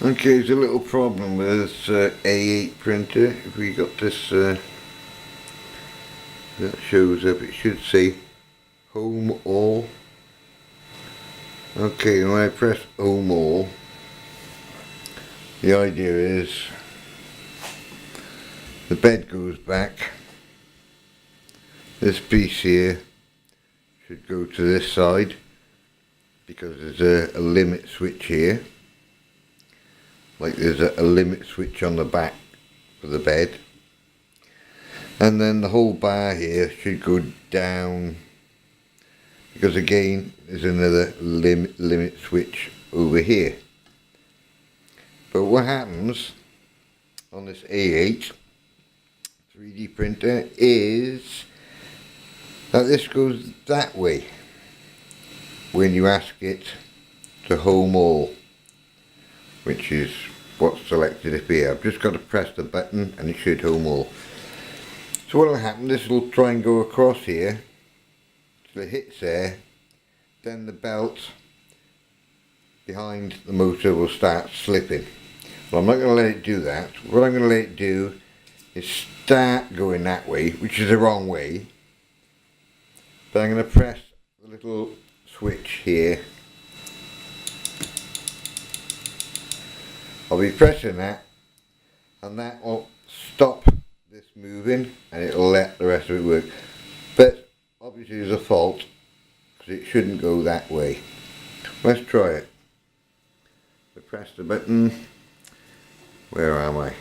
Okay, there's a little problem with this A8 printer. If we got this that shows up, it should say Home All. Okay, when I press Home All, the idea is the bed goes back. This piece here should go to this side because there's a limit switch here. Like there's a limit switch on the back for the bed. And then the whole bar here should go down because again there's another limit switch over here. But what happens on this A8 3D printer is that this goes that way when you ask it to home all, which is what's selected up here. I've just got to press the button and it should home all. So what will happen, this will try and go across here till it hits there, then the belt behind the motor will start slipping. Well, I'm not going to let it do that. What I'm going to let it do is start going that way, which is the wrong way. But I'm going to press the little switch here. I'll be pressing that and that will stop this moving and it'll let the rest of it work. But obviously there's a fault because it shouldn't go that way. Let's try it. So press the button. Where am I?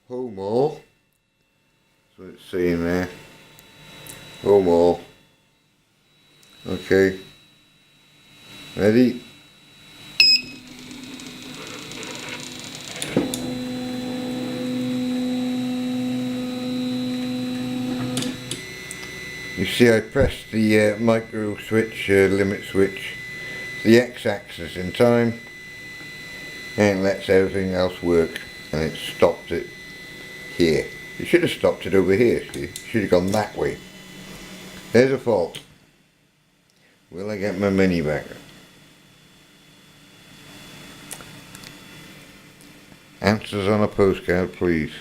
Home all. So it's saying there. Home all. Okay. Ready? You see I pressed the micro switch, limit switch, the X-axis in time, and it lets everything else work, and it stopped it here. You should have stopped it over here, see? You should have gone that way. There's a fault. Will I get my mini back? Answers on a postcard, please.